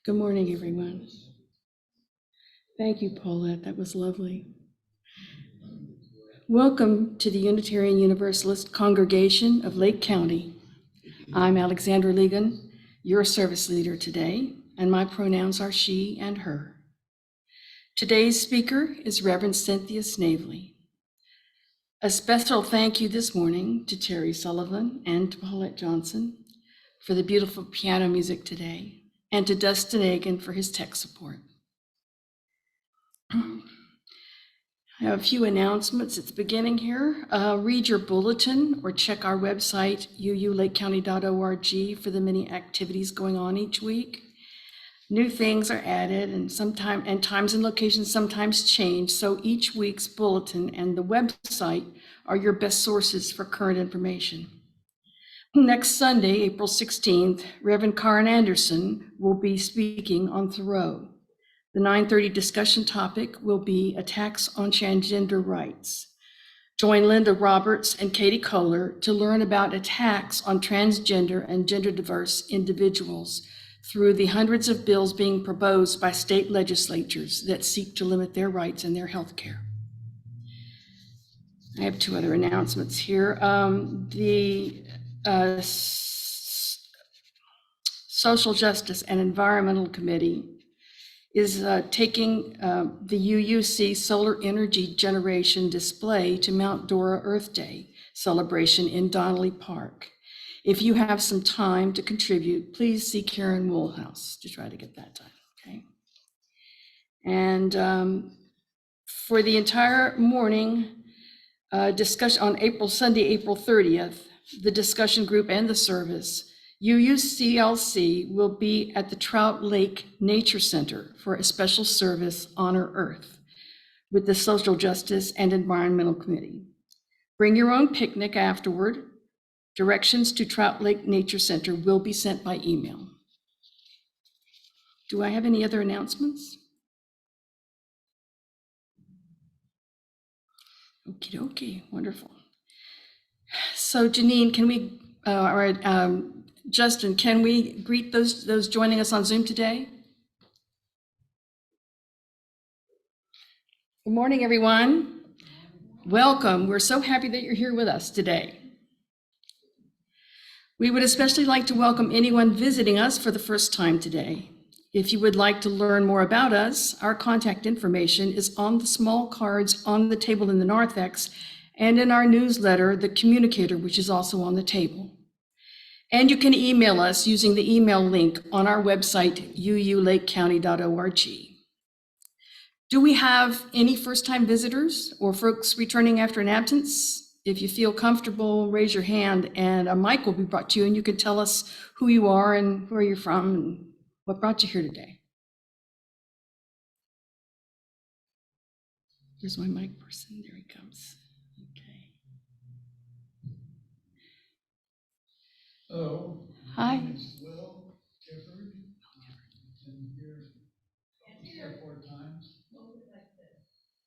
Good morning, everyone. Thank you, Paulette. That was lovely. Welcome to the Unitarian Universalist Congregation of Lake County. I'm Alexandra Ligon, your service leader today, and my pronouns are she and her. Today's speaker is Rev Cynthia Snavely. A special thank you this morning to Terry Sullivan and to Paulette Johnson for the beautiful piano music today, and to Dustin Agan for his tech support. I have a few announcements at the beginning here. Read your bulletin or check our website, uulakecounty.org, for the many activities going on each week. New things are added and times and locations sometimes change, so each week's bulletin and the website are your best sources for current information. Next Sunday, April 16th, Reverend Karen Anderson will be speaking on Thoreau. The 9:30 discussion topic will be attacks on transgender rights. Join Linda Roberts and Katie Kohler to learn about attacks on transgender and gender diverse individuals through the hundreds of bills being proposed by state legislatures that seek to limit their rights and their health care. I have two other announcements here. The Social Justice and Environmental Committee is taking the UUC Solar Energy Generation display to Mount Dora Earth Day celebration in Donnelly Park. If you have some time to contribute, please see Karen Woolhouse to try to get that done, okay? And for the entire morning discussion on Sunday, April 30th, the discussion group and the service, UUCLC will be at the Trout Lake Nature Center for a special service, Honor Earth, with the Social Justice and Environmental Committee. Bring your own picnic afterward. Directions to Trout Lake Nature Center will be sent by email. Do I have any other announcements? Okie dokie, wonderful. So Janine, can we, Justin, can we greet those joining us on Zoom today? Good morning, everyone. Welcome. We're so happy that you're here with us today. We would especially like to welcome anyone visiting us for the first time today. If you would like to learn more about us, our contact information is on the small cards on the table in the narthex and in our newsletter, The Communicator, which is also on the table. And you can email us using the email link on our website, uulakecounty.org. Do we have any first-time visitors or folks returning after an absence? If you feel comfortable, raise your hand and a mic will be brought to you and you can tell us who you are and where you're from and what brought you here today. Here's my mic person, there he comes. Okay. Hello. Hi. My name is Will Gifford. Been here 4 times.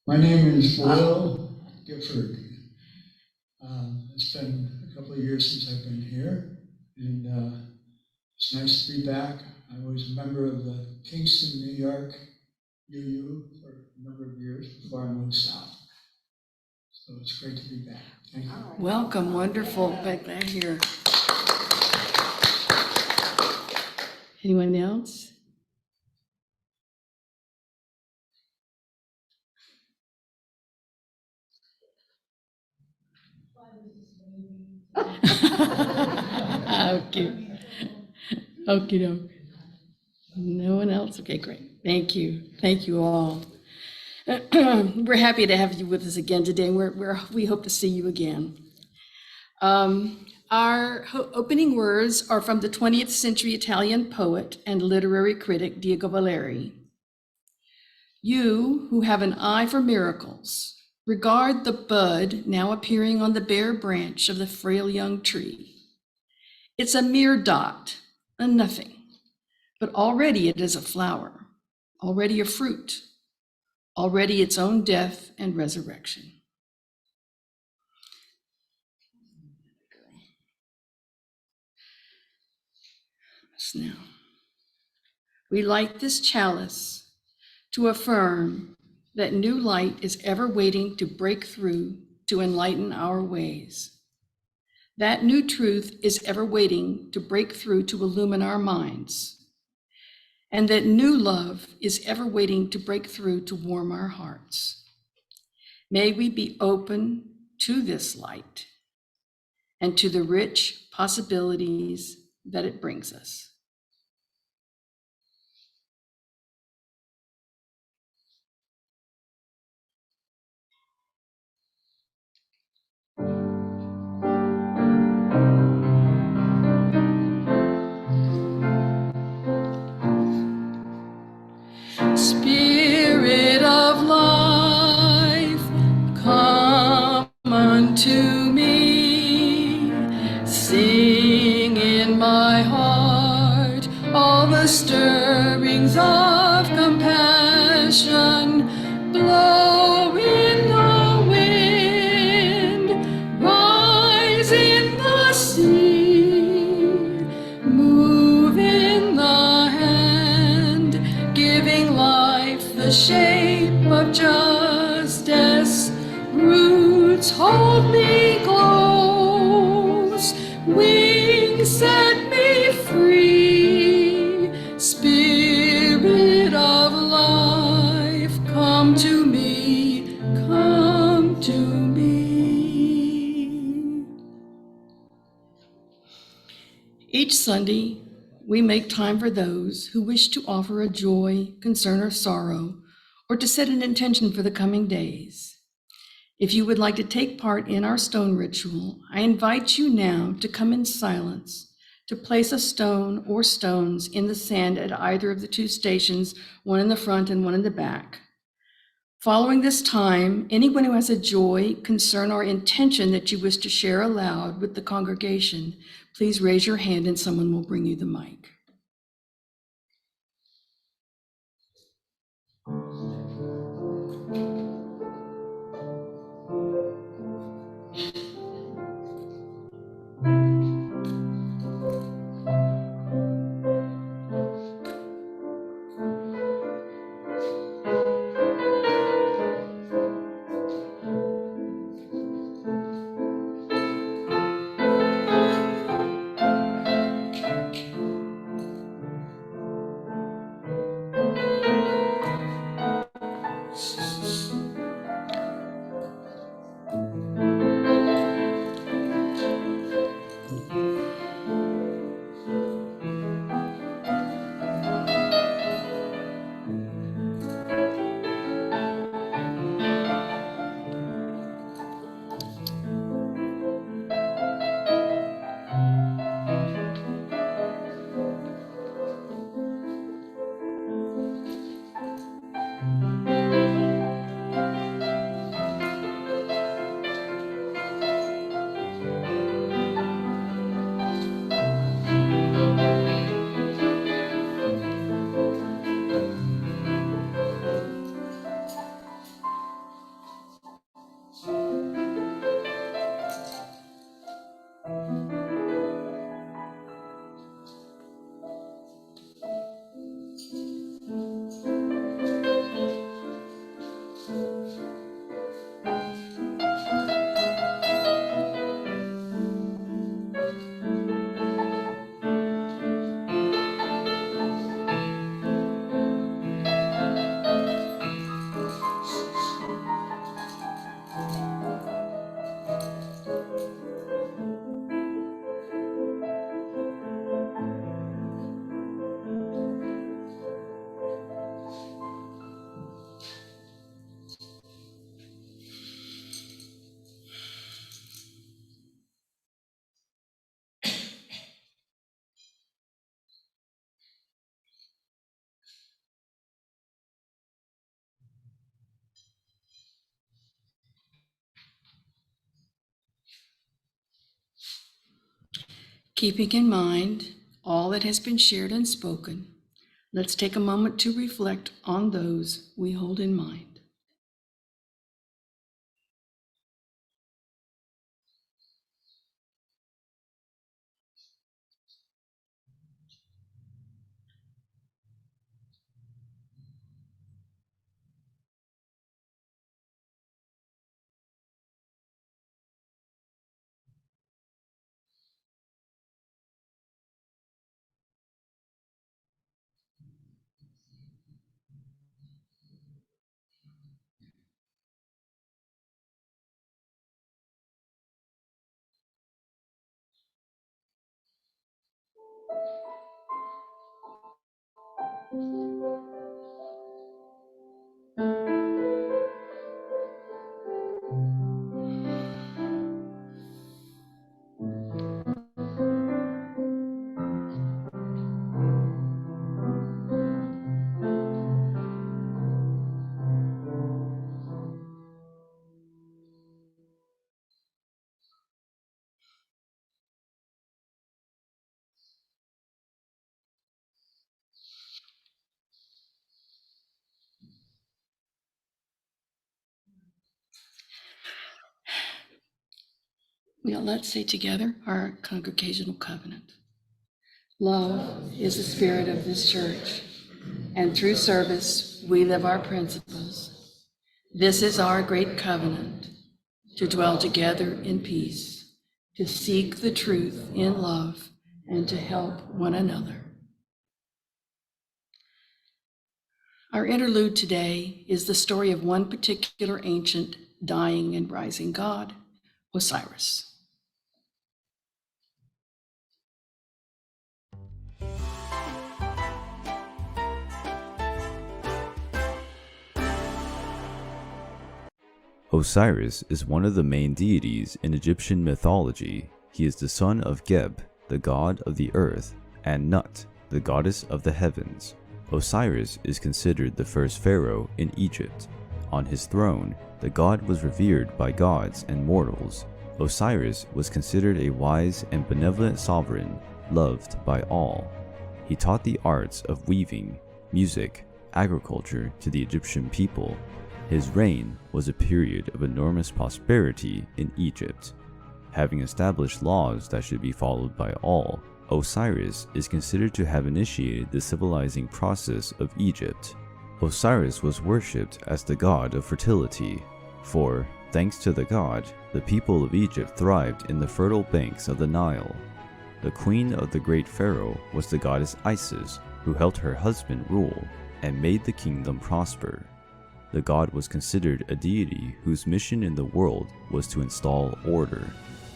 My name is Will Gifford. It's been a couple of years since I've been here, and it's nice to be back. I was a member of the Kingston, New York UU for a number of years before I moved south. So it's great to be back. Thank you. Welcome, wonderful. Glad here. Anyone else? Okay. Okie doke. No one else? Okay, great. Thank you. Thank you all. We're happy to have you with us again today. We hope to see you again. Our opening words are from the 20th century Italian poet and literary critic Diego Valeri. You who have an eye for miracles, regard the bud now appearing on the bare branch of the frail young tree. It's a mere dot, a nothing, but already it is a flower, already a fruit, already its own death and resurrection. Now, we light this chalice to affirm that new light is ever waiting to break through to enlighten our ways. That new truth is ever waiting to break through to illumine our minds. And that new love is ever waiting to break through to warm our hearts. May we be open to this light and to the rich possibilities that it brings us. Spirit of life, come unto me. Sing in my heart all the stirrings of compassion. Blow in the wind, rise in the sea, move in the hand, giving life the shape of justice. Roots hold me close, wings set me free. Spirit of life, come to me, come to me. Each Sunday, we make time for those who wish to offer a joy, concern, or sorrow, or to set an intention for the coming days. If you would like to take part in our stone ritual, I invite you now to come in silence, to place a stone or stones in the sand at either of the two stations, one in the front and one in the back. Following this time, anyone who has a joy, concern, or intention that you wish to share aloud with the congregation, please raise your hand and someone will bring you the mic. Keeping in mind all that has been shared and spoken, let's take a moment to reflect on those we hold in mind. Now let's say together our congregational covenant. Love is the spirit of this church, and through service we live our principles. This is our great covenant, to dwell together in peace, to seek the truth in love, and to help one another. Our interlude today is the story of one particular ancient, dying and rising god, Osiris. Osiris is one of the main deities in Egyptian mythology. He is the son of Geb, the god of the earth, and Nut, the goddess of the heavens. Osiris is considered the first pharaoh in Egypt. On his throne, the god was revered by gods and mortals. Osiris was considered a wise and benevolent sovereign, loved by all. He taught the arts of weaving, music, agriculture to the Egyptian people. His reign was a period of enormous prosperity in Egypt. Having established laws that should be followed by all, Osiris is considered to have initiated the civilizing process of Egypt. Osiris was worshipped as the god of fertility, for, thanks to the god, the people of Egypt thrived in the fertile banks of the Nile. The queen of the great pharaoh was the goddess Isis, who helped her husband rule and made the kingdom prosper. The god was considered a deity whose mission in the world was to install order.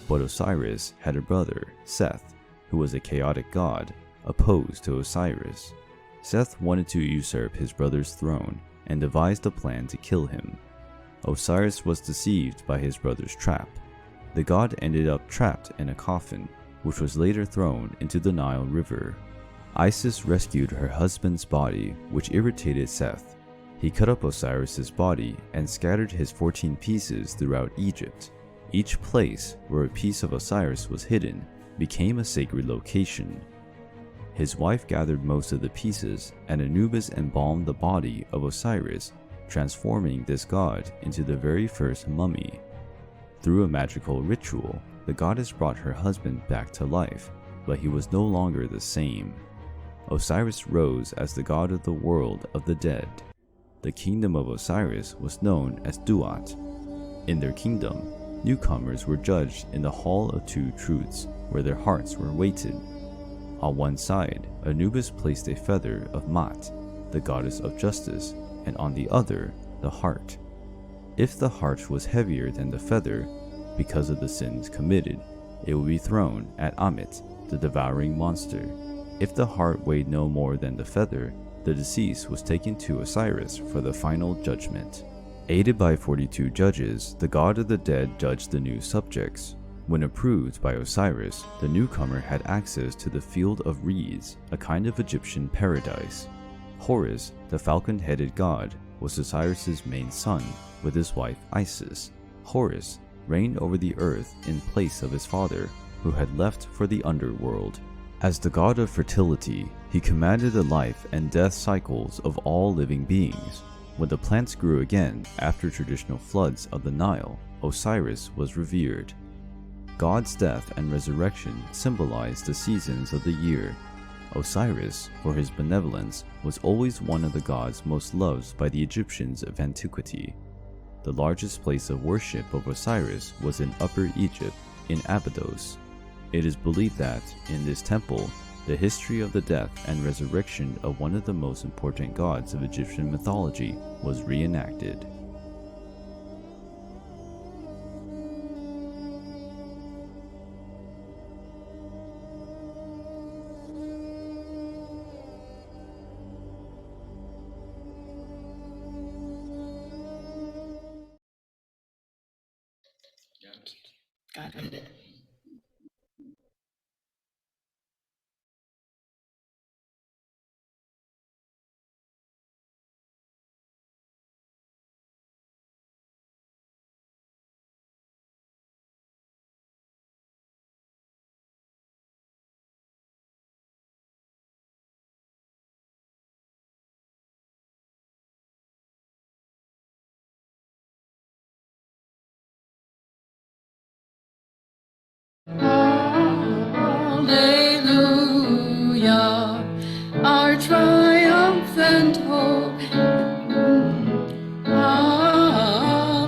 But Osiris had a brother, Seth, who was a chaotic god, opposed to Osiris. Seth wanted to usurp his brother's throne and devised a plan to kill him. Osiris was deceived by his brother's trap. The god ended up trapped in a coffin, which was later thrown into the Nile River. Isis rescued her husband's body, which irritated Seth. He cut up Osiris's body and scattered his 14 pieces throughout Egypt. Each place where a piece of Osiris was hidden became a sacred location. His wife gathered most of the pieces, and Anubis embalmed the body of Osiris, transforming this god into the very first mummy. Through a magical ritual, the goddess brought her husband back to life, but he was no longer the same. Osiris rose as the god of the world of the dead. The kingdom of Osiris was known as Duat. In their kingdom, newcomers were judged in the Hall of Two Truths, where their hearts were weighted. On one side, Anubis placed a feather of Mat, the goddess of justice, and on the other, the heart. If the heart was heavier than the feather, because of the sins committed, it would be thrown at Ammit, the devouring monster. If the heart weighed no more than the feather, the deceased was taken to Osiris for the final judgment. Aided by 42 judges, the god of the dead judged the new subjects. When approved by Osiris, the newcomer had access to the field of reeds, a kind of Egyptian paradise. Horus, the falcon-headed god, was Osiris's main son, with his wife Isis. Horus reigned over the earth in place of his father, who had left for the underworld. As the god of fertility, he commanded the life and death cycles of all living beings. When the plants grew again after traditional floods of the Nile, Osiris was revered. God's death and resurrection symbolized the seasons of the year. Osiris, for his benevolence, was always one of the gods most loved by the Egyptians of antiquity. The largest place of worship of Osiris was in Upper Egypt, in Abydos. It is believed that, in this temple, the history of the death and resurrection of one of the most important gods of Egyptian mythology was reenacted. Hallelujah, our triumphant hope. Hallelujah,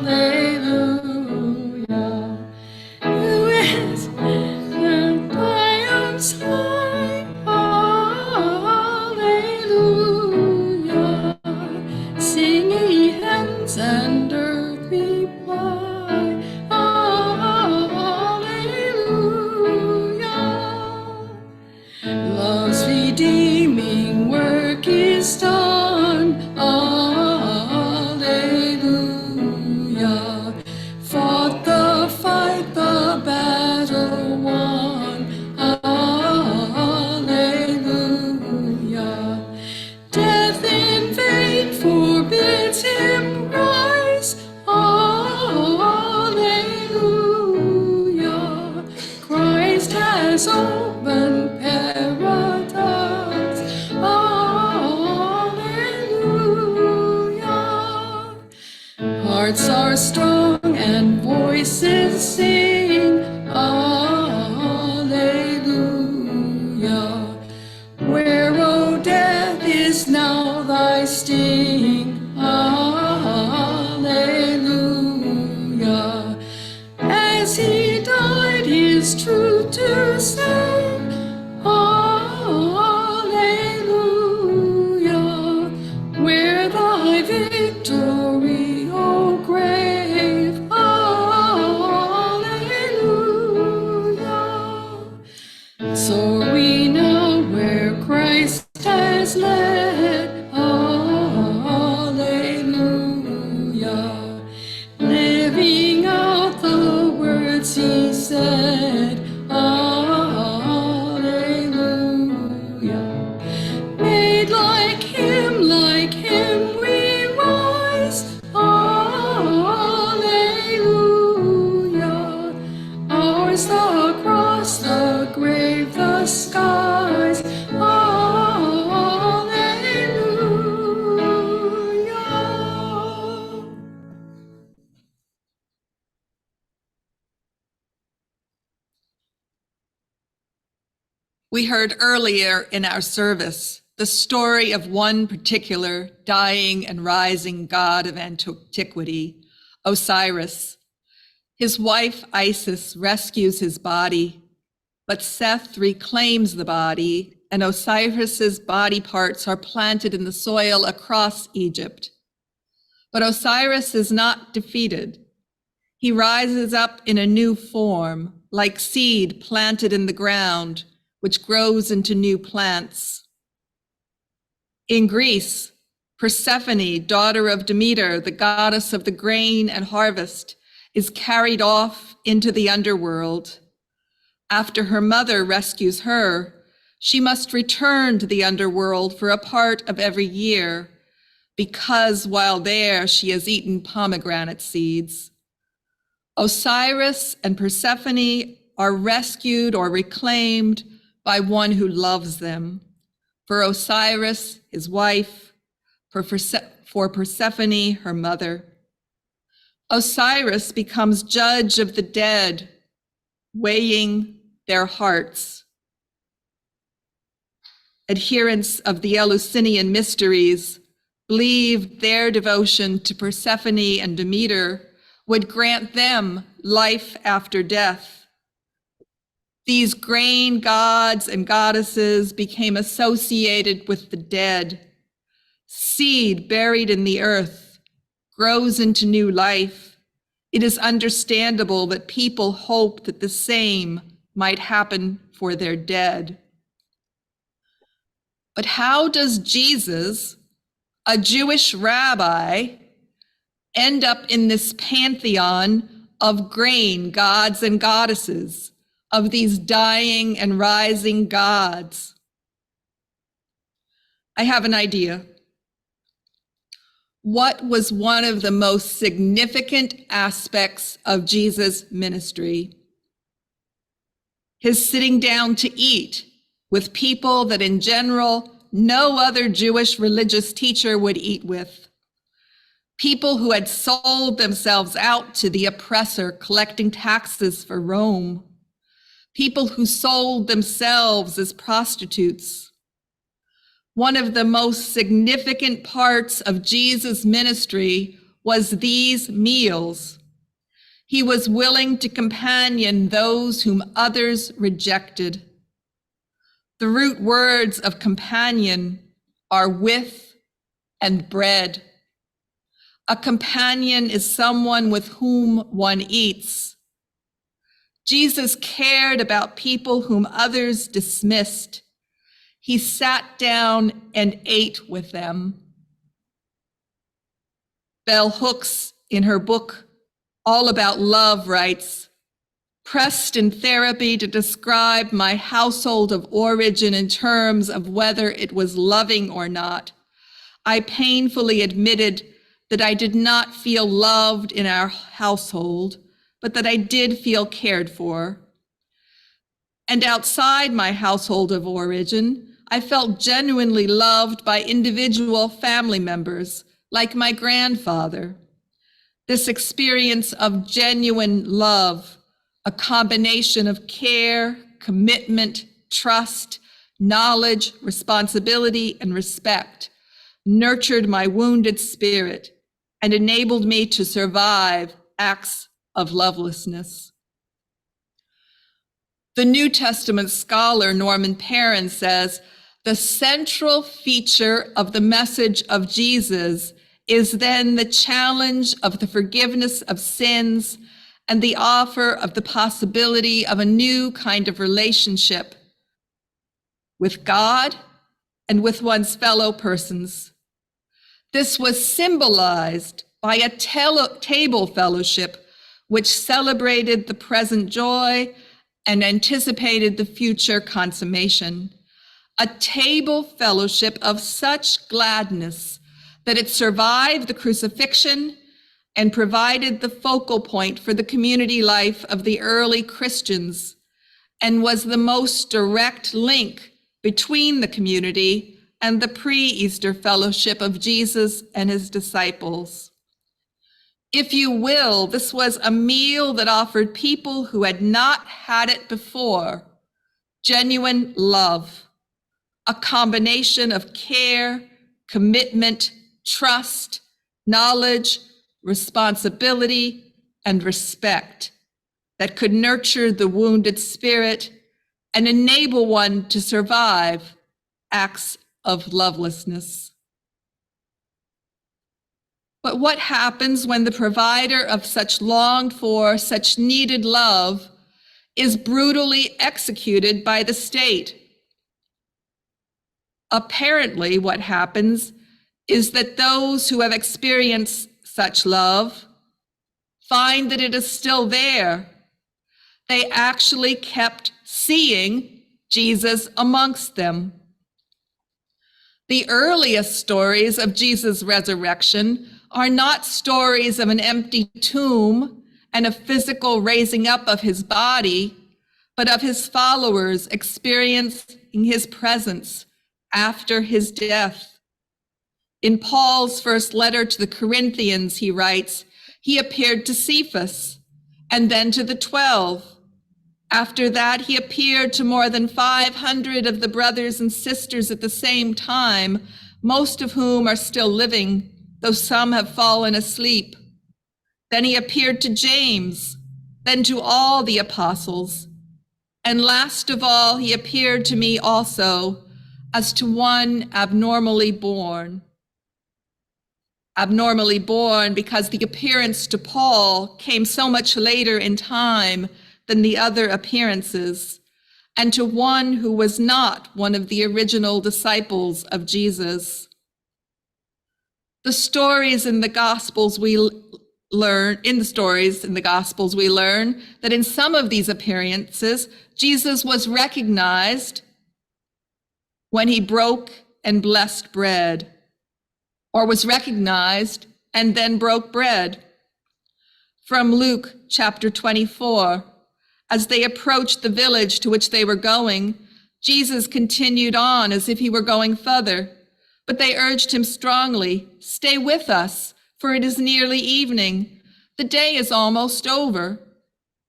who is and triumphs high. Hallelujah, sing ye heavens and earth reply. Hallelujah. Love's redeeming work is done. Alleluia. Fought the fight, the battle won. Alleluia. Death in vain forbids him rise. Alleluia. Christ has opened paradise. Alleluia. Hearts are strong and voices sing. Alleluia. Where, O death, is now thy sting? Alleluia. As he died his truth to say. Alleluia. Where thy victory, O grave? Alleluia. So we know where Christ has led. Alleluia. Living out the words he said. Alleluia. Made like him we rise. Alleluia. Ours the cross, the grave, the skies. Alleluia. We heard earlier in our service the story of one particular dying and rising god of antiquity, Osiris. His wife Isis rescues his body, but Seth reclaims the body, and Osiris's body parts are planted in the soil across Egypt. But Osiris is not defeated. He rises up in a new form, like seed planted in the ground, which grows into new plants. In Greece, Persephone, daughter of Demeter, the goddess of the grain and harvest, is carried off into the underworld. After her mother rescues her, she must return to the underworld for a part of every year, because while there she has eaten pomegranate seeds. Osiris and Persephone are rescued or reclaimed by one who loves them. For Osiris, his wife, for Persephone, her mother. Osiris becomes judge of the dead, weighing their hearts. Adherents of the Eleusinian mysteries believed their devotion to Persephone and Demeter would grant them life after death. These grain gods and goddesses became associated with the dead. Seed buried in the earth grows into new life. It is understandable that people hope that the same might happen for their dead. But how does Jesus, a Jewish rabbi, end up in this pantheon of grain gods and goddesses, of these dying and rising gods. I have an idea. What was one of the most significant aspects of Jesus' ministry? His sitting down to eat with people that in general no other Jewish religious teacher would eat with. People who had sold themselves out to the oppressor, collecting taxes for Rome. People who sold themselves as prostitutes. One of the most significant parts of Jesus' ministry was these meals. He was willing to companion those whom others rejected. The root words of companion are with and bread. A companion is someone with whom one eats. Jesus cared about people whom others dismissed. He sat down and ate with them. Bell Hooks, in her book, All About Love, writes, pressed in therapy to describe my household of origin in terms of whether it was loving or not, I painfully admitted that I did not feel loved in our household, but that I did feel cared for. And outside my household of origin, I felt genuinely loved by individual family members, like my grandfather. This experience of genuine love, a combination of care, commitment, trust, knowledge, responsibility, and respect, nurtured my wounded spirit and enabled me to survive acts of lovelessness. The New Testament scholar Norman Perrin says, the central feature of the message of Jesus is then the challenge of the forgiveness of sins and the offer of the possibility of a new kind of relationship with God and with one's fellow persons. This was symbolized by a table fellowship which celebrated the present joy and anticipated the future consummation. A table fellowship of such gladness that it survived the crucifixion and provided the focal point for the community life of the early Christians, and was the most direct link between the community and the pre-Easter fellowship of Jesus and his disciples. If you will, this was a meal that offered people who had not had it before genuine love, a combination of care, commitment, trust, knowledge, responsibility, and respect that could nurture the wounded spirit and enable one to survive acts of lovelessness. But what happens when the provider of such longed for, such needed love is brutally executed by the state? Apparently, what happens is that those who have experienced such love find that it is still there. They actually kept seeing Jesus amongst them. The earliest stories of Jesus' resurrection are not stories of an empty tomb and a physical raising up of his body, but of his followers experiencing his presence after his death. In Paul's first letter to the Corinthians, he writes, he appeared to Cephas and then to the 12. After that, he appeared to more than 500 of the brothers and sisters at the same time, most of whom are still living, though some have fallen asleep. Then he appeared to James, then to all the apostles. And last of all, he appeared to me also as to one abnormally born. Abnormally born because the appearance to Paul came so much later in time than the other appearances, and to one who was not one of the original disciples of Jesus. The stories in the Gospels we in the stories in the Gospels, we learn that in some of these appearances, Jesus was recognized when he broke and blessed bread, or was recognized and then broke bread. From Luke chapter 24, as they approached the village to which they were going, Jesus continued on as if he were going further, but they urged him strongly, "Stay with us, for it is nearly evening. The day is almost over."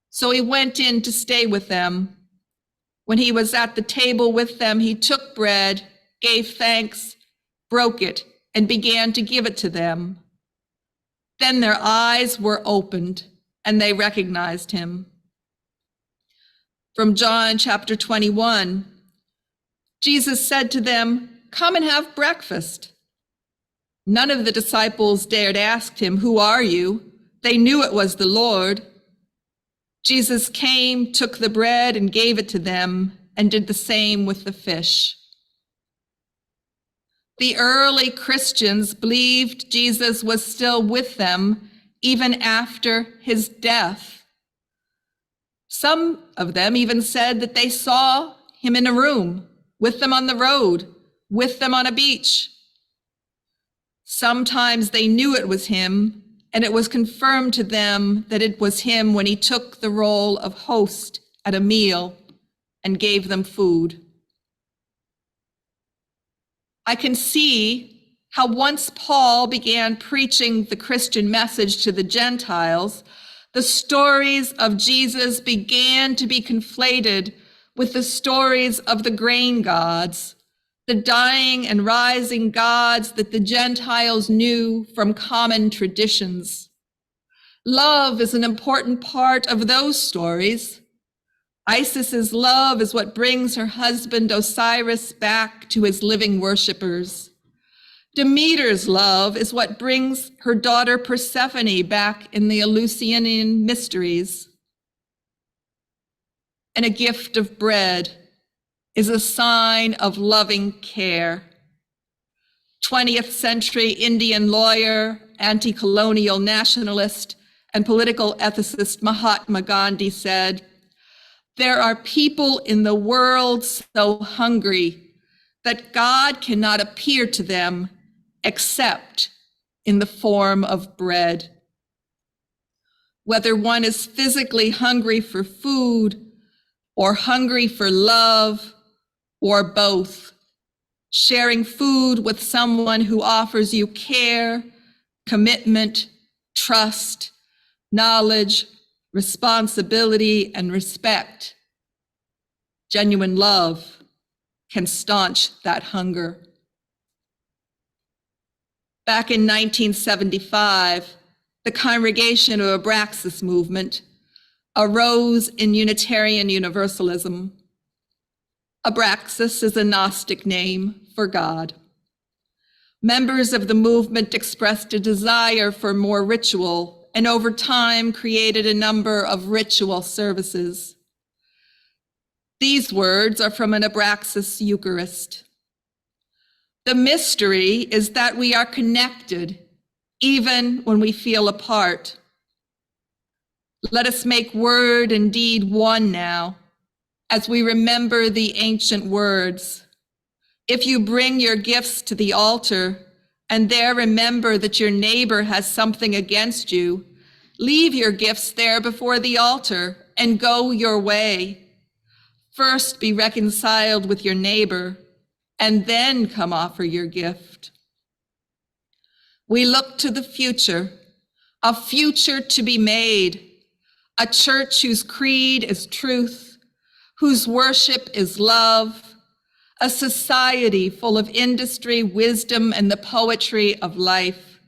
So he went in to stay with them. When he was at the table with them, he took bread, gave thanks, broke it, and began to give it to them. Then their eyes were opened, and they recognized him. From John chapter 21, Jesus said to them, "Come and have breakfast." None of the disciples dared ask him, "Who are you?" They knew it was the Lord. Jesus came, took the bread, and gave it to them, and did the same with the fish. The early Christians believed Jesus was still with them even after his death. Some of them even said that they saw him in a room, with them on the road, with them on a beach. Sometimes they knew it was him, and it was confirmed to them that it was him when he took the role of host at a meal and gave them food. I can see how once Paul began preaching the Christian message to the Gentiles, the stories of Jesus began to be conflated with the stories of the grain gods, the dying and rising gods that the Gentiles knew from common traditions. Love is an important part of those stories. Isis's love is what brings her husband Osiris back to his living worshipers. Demeter's love is what brings her daughter Persephone back in the Eleusinian mysteries. And a gift of bread is a sign of loving care. 20th century Indian lawyer, anti-colonial nationalist, and political ethicist Mahatma Gandhi said, "There are people in the world so hungry that God cannot appear to them except in the form of bread." Whether one is physically hungry for food or hungry for love or both, sharing food with someone who offers you care, commitment, trust, knowledge, responsibility, and respect, genuine love can staunch that hunger. Back in 1975, the Congregation of Abraxas movement arose in Unitarian Universalism. Abraxas is a Gnostic name for God. Members of the movement expressed a desire for more ritual and over time created a number of ritual services. These words are from an Abraxas Eucharist. The mystery is that we are connected even when we feel apart. Let us make word and deed one now as we remember the ancient words. If you bring your gifts to the altar and there remember that your neighbor has something against you, leave your gifts there before the altar and go your way. First be reconciled with your neighbor and then come offer your gift. We look to the future, a future to be made, a church whose creed is truth, whose worship is love, a society full of industry, wisdom, and the poetry of life,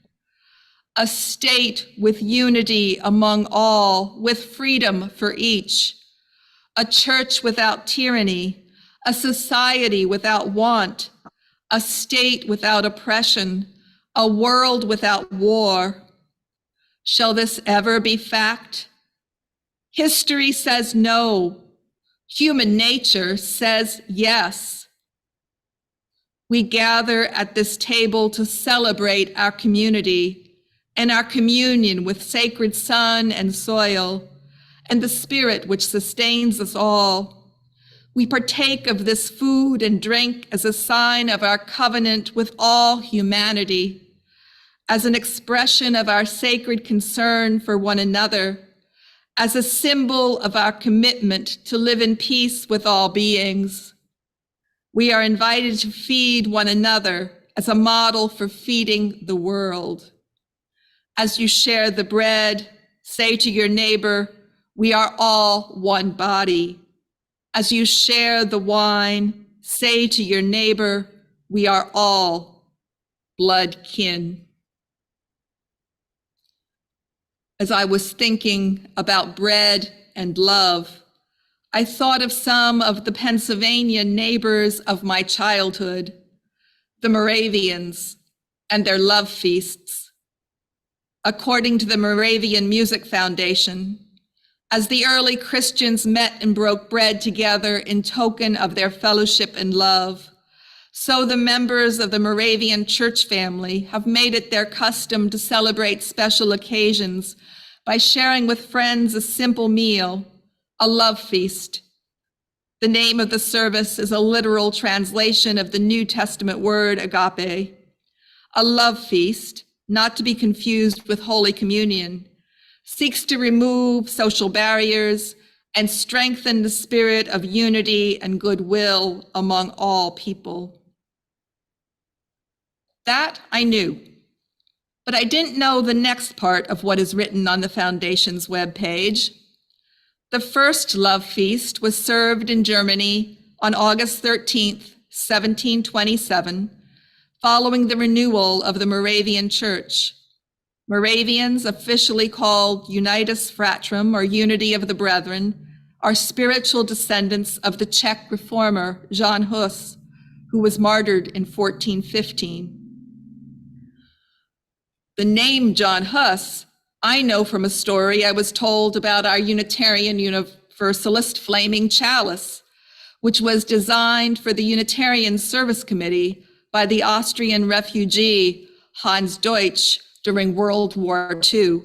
a state with unity among all, with freedom for each, a church without tyranny, a society without want, a state without oppression, a world without war. Shall this ever be fact? History says no. Human nature says yes. We gather at this table to celebrate our community and our communion with sacred sun and soil, and the Spirit which sustains us all, we partake of this food and drink as a sign of our covenant with all humanity, as an expression of our sacred concern for one another, as a symbol of our commitment to live in peace with all beings. We are invited to feed one another as a model for feeding the world. As you share the bread, say to your neighbor, we are all one body. As you share the wine, say to your neighbor, we are all blood kin. As I was thinking about bread and love, I thought of some of the Pennsylvania neighbors of my childhood, the Moravians, and their love feasts. According to the Moravian Music Foundation, as the early Christians met and broke bread together in token of their fellowship and love, so the members of the Moravian church family have made it their custom to celebrate special occasions by sharing with friends a simple meal, a love feast. The name of the service is a literal translation of the New Testament word agape, a love feast, not to be confused with Holy Communion, seeks to remove social barriers and strengthen the spirit of unity and goodwill among all people. That I knew, but I didn't know the next part of what is written on the Foundation's webpage. The first love feast was served in Germany on August 13th, 1727, following the renewal of the Moravian Church. Moravians, officially called Unitas Fratrum, or Unity of the Brethren, are spiritual descendants of the Czech reformer Jan Hus, who was martyred in 1415. The name John Huss I know from a story I was told about our Unitarian Universalist flaming chalice, which was designed for the Unitarian Service Committee by the Austrian refugee Hans Deutsch during World War II.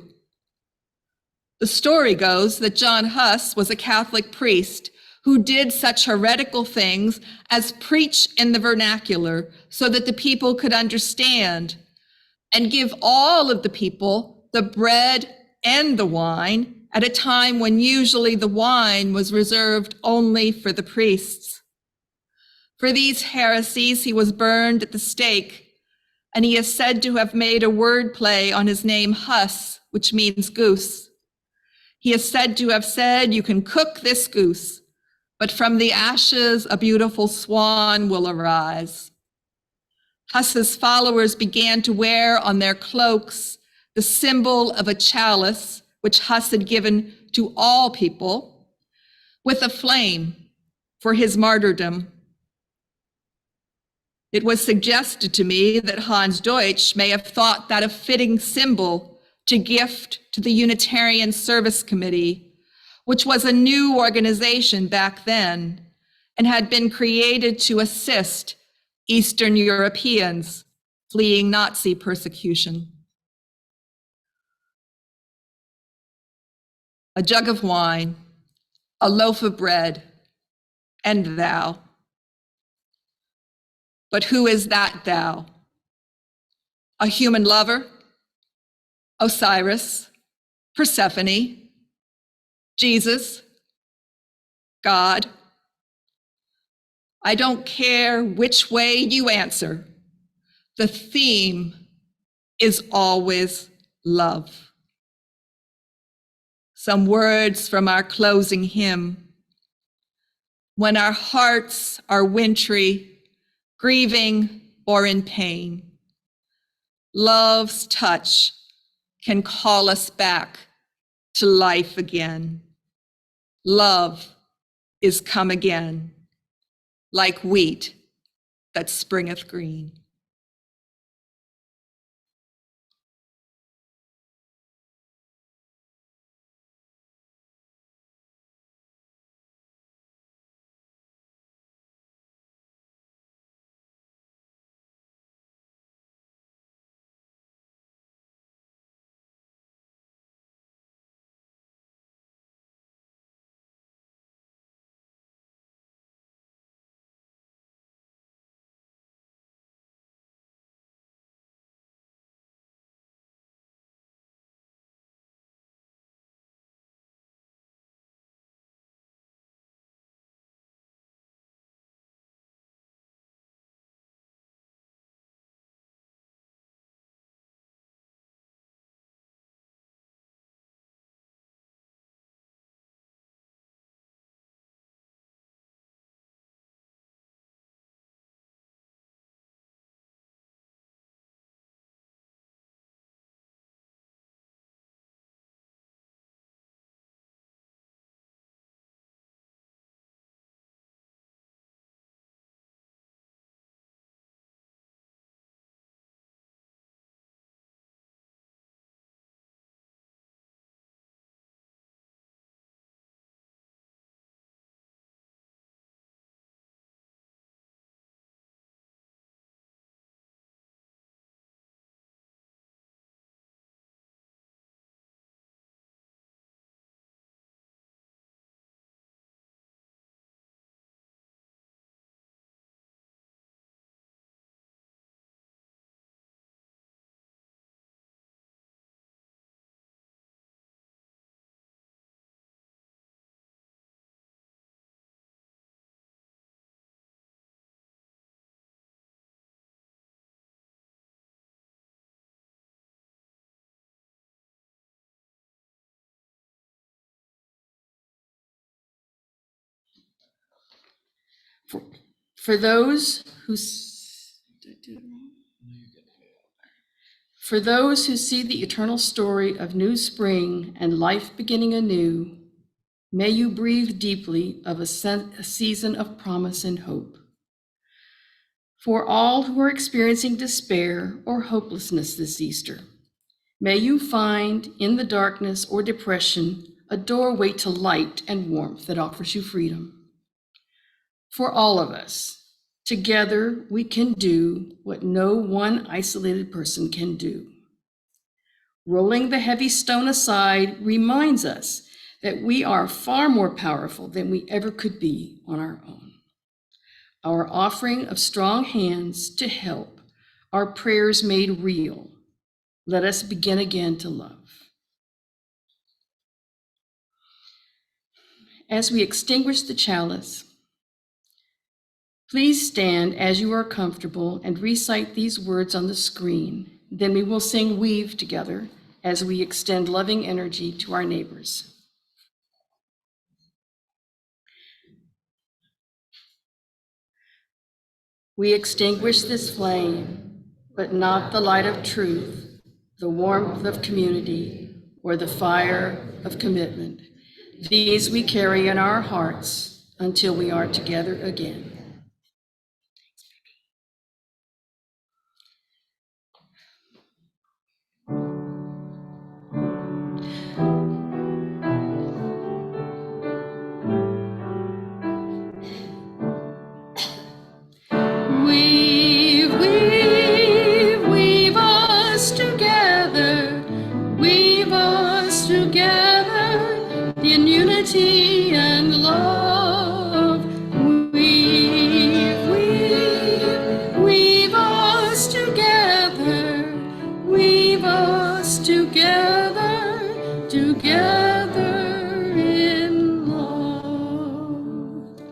The story goes that John Huss was a Catholic priest who did such heretical things as preach in the vernacular so that the people could understand, and give all of the people the bread and the wine at a time when usually the wine was reserved only for the priests. For these heresies, he was burned at the stake, and he is said to have made a word play on his name Huss, which means goose. He is said to have said, you can cook this goose, but from the ashes a beautiful swan will arise. Huss's followers began to wear on their cloaks the symbol of a chalice, which Huss had given to all people, with a flame for his martyrdom. It was suggested to me that Hans Deutsch may have thought that a fitting symbol to gift to the Unitarian Service Committee, which was a new organization back then and had been created to assist Eastern Europeans fleeing Nazi persecution. A jug of wine, a loaf of bread, and thou. But who is that thou? A human lover? Osiris? Persephone? Jesus? God? I don't care which way you answer. The theme is always love. Some words from our closing hymn. When our hearts are wintry, grieving, or in pain, love's touch can call us back to life again. Love is come again, like wheat that springeth green. For those who see the eternal story of new spring and life beginning anew, may you breathe deeply of a season of promise and hope. For all who are experiencing despair or hopelessness this Easter, may you find in the darkness or depression a doorway to light and warmth that offers you freedom. For all of us, together we can do what no one isolated person can do. Rolling the heavy stone aside reminds us that we are far more powerful than we ever could be on our own. Our offering of strong hands to help, our prayers made real. Let us begin again to love. As we extinguish the chalice, please stand as you are comfortable and recite these words on the screen. Then we will sing Weave together as we extend loving energy to our neighbors. We extinguish this flame, but not the light of truth, the warmth of community, or the fire of commitment. These we carry in our hearts until we are together again. Weave, weave, weave us together. Weave us together in unity and love. Weave, weave, weave us together. Weave us together, together in love.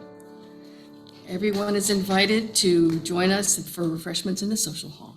Everyone is invited to join us for refreshments in the social hall.